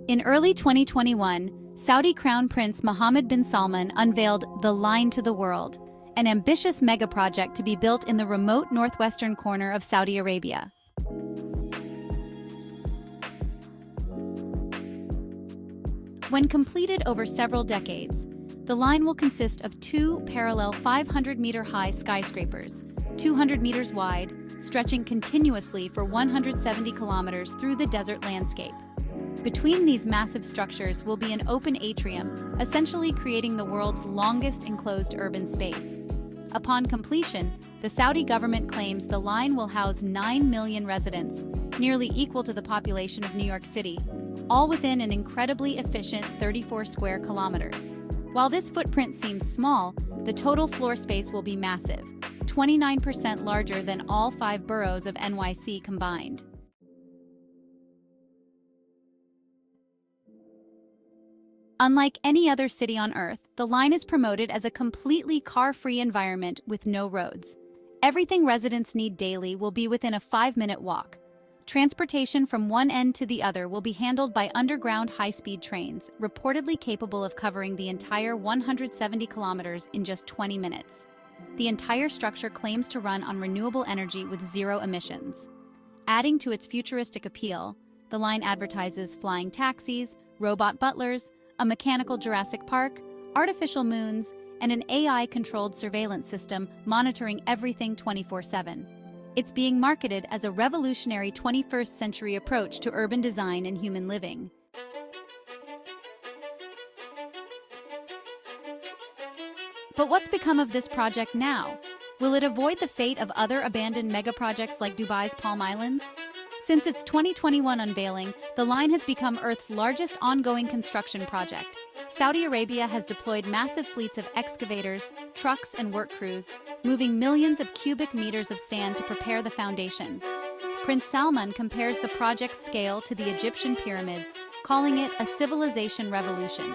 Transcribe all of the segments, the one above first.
In early 2021, Saudi Crown Prince Mohammed bin Salman unveiled the Line to the World, an ambitious megaproject to be built in the remote northwestern corner of Saudi Arabia. When completed over several decades, the line will consist of two parallel 500-meter-high skyscrapers, 200 meters wide, stretching continuously for 170 kilometers through the desert landscape. Between these massive structures will be an open atrium, essentially creating the world's longest enclosed urban space. Upon completion, the Saudi government claims the line will house 9 million residents, nearly equal to the population of New York City, all within an incredibly efficient 34 square kilometers. While this footprint seems small, the total floor space will be massive, 29% larger than all 5 boroughs of NYC combined. Unlike any other city on Earth, the line is promoted as a completely car-free environment with no roads. Everything residents need daily will be within a 5-minute walk. Transportation from one end to the other will be handled by underground high-speed trains, reportedly capable of covering the entire 170 kilometers in just 20 minutes. The entire structure claims to run on renewable energy with zero emissions. Adding to its futuristic appeal, the line advertises flying taxis, robot butlers, a mechanical Jurassic Park, artificial moons, and an AI-controlled surveillance system monitoring everything 24/7. It's being marketed as a revolutionary 21st century approach to urban design and human living. But what's become of this project now? Will it avoid the fate of other abandoned megaprojects like Dubai's Palm Islands? Since its 2021 unveiling, the line has become Earth's largest ongoing construction project. Saudi Arabia has deployed massive fleets of excavators, trucks, and work crews, moving millions of cubic meters of sand to prepare the foundation. Prince Salman compares the project's scale to the Egyptian pyramids, calling it a civilization revolution.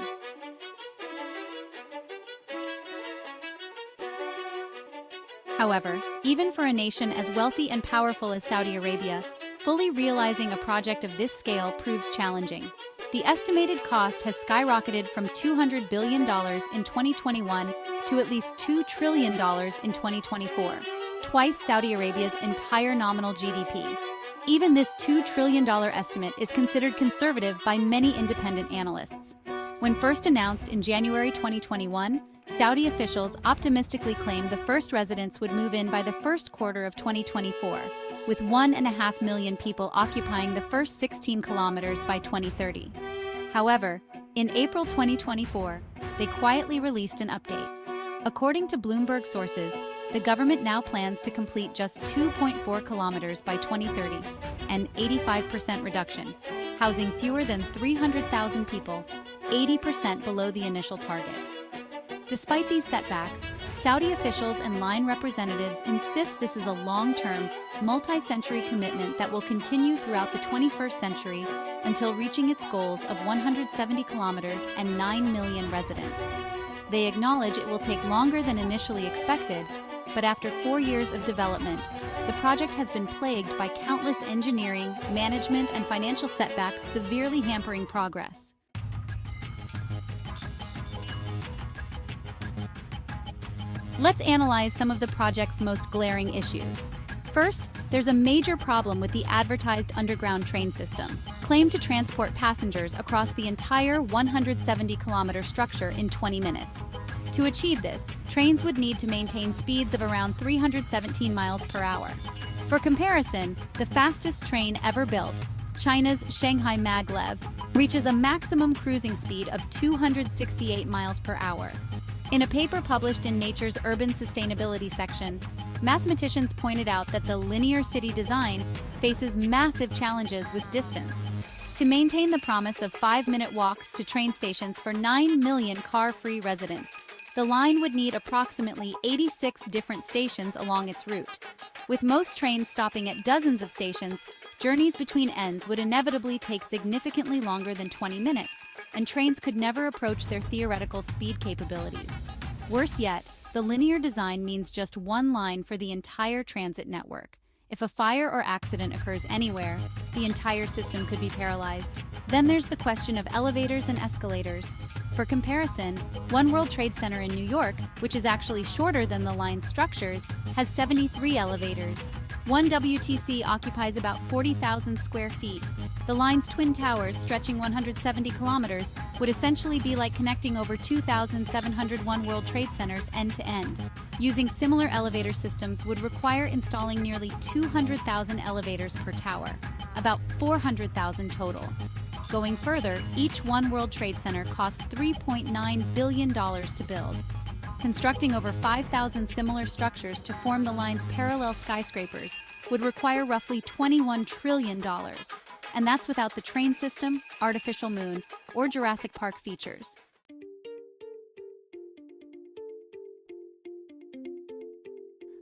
However, even for a nation as wealthy and powerful as Saudi Arabia, fully realizing a project of this scale proves challenging. The estimated cost has skyrocketed from $200 billion in 2021 to at least $2 trillion in 2024, twice Saudi Arabia's entire nominal GDP. Even this $2 trillion estimate is considered conservative by many independent analysts. When first announced in January 2021, Saudi officials optimistically claimed the first residents would move in by the first quarter of 2024, with 1.5 million people occupying the first 16 kilometers by 2030. However, in April 2024, they quietly released an update. According to Bloomberg sources, the government now plans to complete just 2.4 kilometers by 2030, an 85% reduction, housing fewer than 300,000 people, 80% below the initial target. Despite these setbacks, Saudi officials and line representatives insist this is a long-term, multi-century commitment that will continue throughout the 21st century until reaching its goals of 170 kilometers and 9 million residents. They acknowledge it will take longer than initially expected, but after 4 years of development, the project has been plagued by countless engineering, management, and financial setbacks severely hampering progress. Let's analyze some of the project's most glaring issues. First, there's a major problem with the advertised underground train system, claimed to transport passengers across the entire 170-kilometer structure in 20 minutes. To achieve this, trains would need to maintain speeds of around 317 miles per hour. For comparison, the fastest train ever built, China's Shanghai Maglev, reaches a maximum cruising speed of 268 miles per hour. In a paper published in Nature's Urban Sustainability section, mathematicians pointed out that the linear city design faces massive challenges with distance. To maintain the promise of 5-minute walks to train stations for 9 million car-free residents, the line would need approximately 86 different stations along its route. With most trains stopping at dozens of stations, journeys between ends would inevitably take significantly longer than 20 minutes, and trains could never approach their theoretical speed capabilities. Worse yet, the linear design means just one line for the entire transit network. If a fire or accident occurs anywhere, the entire system could be paralyzed. Then there's the question of elevators and escalators. For comparison, One World Trade Center in New York, which is actually shorter than the line's structures, has 73 elevators. One WTC occupies about 40,000 square feet. The line's twin towers, stretching 170 kilometers, would essentially be like connecting over 2,700 One World Trade Centers end to end. Using similar elevator systems would require installing nearly 200,000 elevators per tower, about 400,000 total. Going further, each One World Trade Center costs $3.9 billion to build. Constructing over 5,000 similar structures to form the line's parallel skyscrapers would require roughly $21 trillion. And that's without the train system, artificial moon, or Jurassic Park features.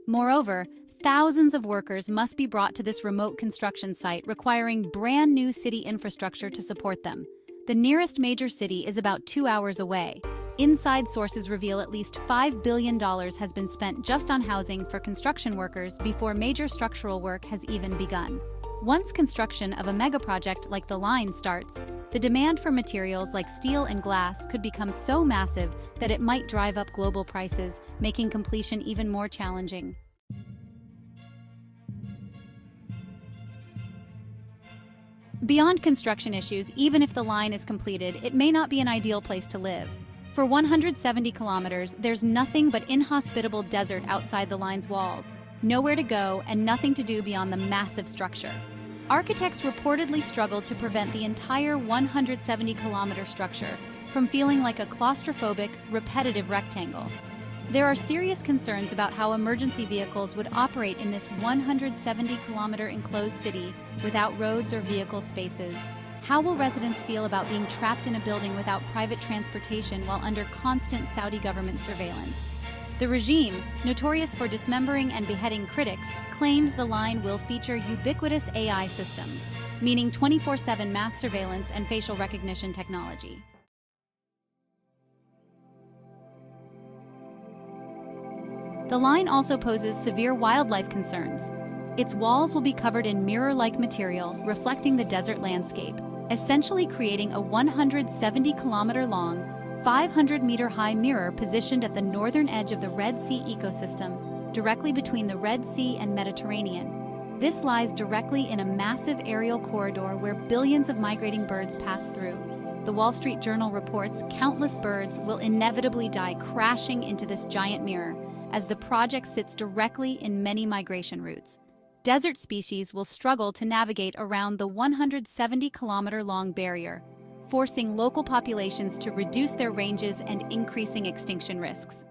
Moreover, thousands of workers must be brought to this remote construction site, requiring brand new city infrastructure to support them. The nearest major city is about 2 hours away. Inside sources reveal at least $5 billion has been spent just on housing for construction workers before major structural work has even begun. Once construction of a megaproject like the line starts, the demand for materials like steel and glass could become so massive that it might drive up global prices, making completion even more challenging. Beyond construction issues, even if the line is completed, it may not be an ideal place to live. For 170 kilometers, there's nothing but inhospitable desert outside the line's walls, nowhere to go and nothing to do beyond the massive structure. Architects reportedly struggled to prevent the entire 170-kilometer structure from feeling like a claustrophobic, repetitive rectangle. There are serious concerns about how emergency vehicles would operate in this 170-kilometer enclosed city without roads or vehicle spaces. How will residents feel about being trapped in a building without private transportation while under constant Saudi government surveillance? The regime, notorious for dismembering and beheading critics, claims the line will feature ubiquitous AI systems, meaning 24/7 mass surveillance and facial recognition technology. The line also poses severe wildlife concerns. Its walls will be covered in mirror-like material reflecting the desert landscape, essentially creating a 170-kilometer-long, 500-meter-high mirror positioned at the northern edge of the Red Sea ecosystem, directly between the Red Sea and Mediterranean. This lies directly in a massive aerial corridor where billions of migrating birds pass through. The Wall Street Journal reports countless birds will inevitably die crashing into this giant mirror, as the project sits directly in many migration routes. Desert species will struggle to navigate around the 170-kilometer-long barrier, forcing local populations to reduce their ranges and increasing extinction risks.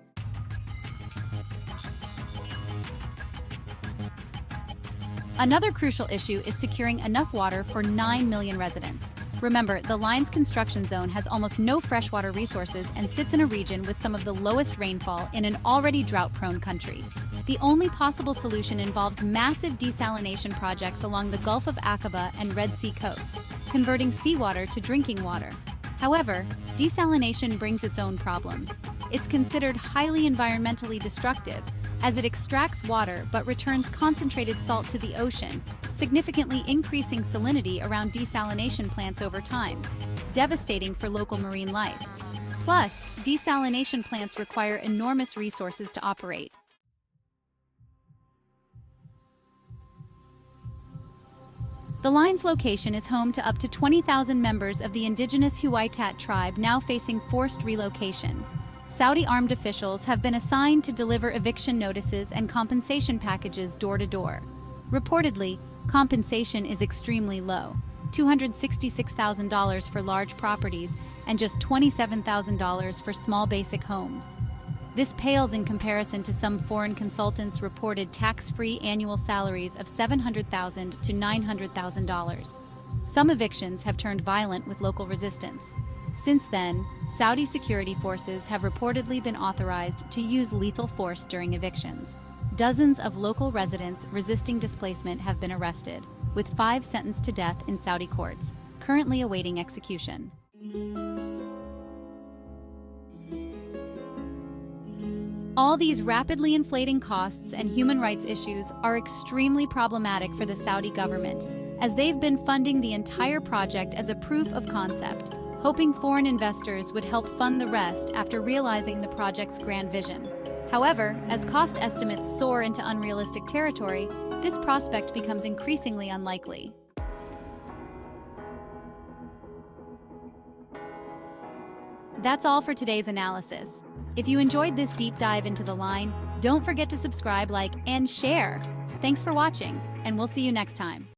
Another crucial issue is securing enough water for 9 million residents. Remember, the line's construction zone has almost no freshwater resources and sits in a region with some of the lowest rainfall in an already drought-prone country. The only possible solution involves massive desalination projects along the Gulf of Aqaba and Red Sea coast, converting seawater to drinking water. However, desalination brings its own problems. It's considered highly environmentally destructive, as it extracts water but returns concentrated salt to the ocean, significantly increasing salinity around desalination plants over time, devastating for local marine life. Plus, desalination plants require enormous resources to operate. The line's location is home to up to 20,000 members of the indigenous Huaytat tribe now facing forced relocation. Saudi armed officials have been assigned to deliver eviction notices and compensation packages door to door. Reportedly, compensation is extremely low, $266,000 for large properties and just $27,000 for small basic homes. This pales in comparison to some foreign consultants' reported tax-free annual salaries of $700,000 to $900,000. Some evictions have turned violent with local resistance. Since then, Saudi security forces have reportedly been authorized to use lethal force during evictions. Dozens of local residents resisting displacement have been arrested, with 5 sentenced to death in Saudi courts, currently awaiting execution. All these rapidly inflating costs and human rights issues are extremely problematic for the Saudi government, as they've been funding the entire project as a proof of concept, hoping foreign investors would help fund the rest after realizing the project's grand vision. However, as cost estimates soar into unrealistic territory, this prospect becomes increasingly unlikely. That's all for today's analysis. If you enjoyed this deep dive into the line, don't forget to subscribe, like, and share. Thanks for watching, and we'll see you next time.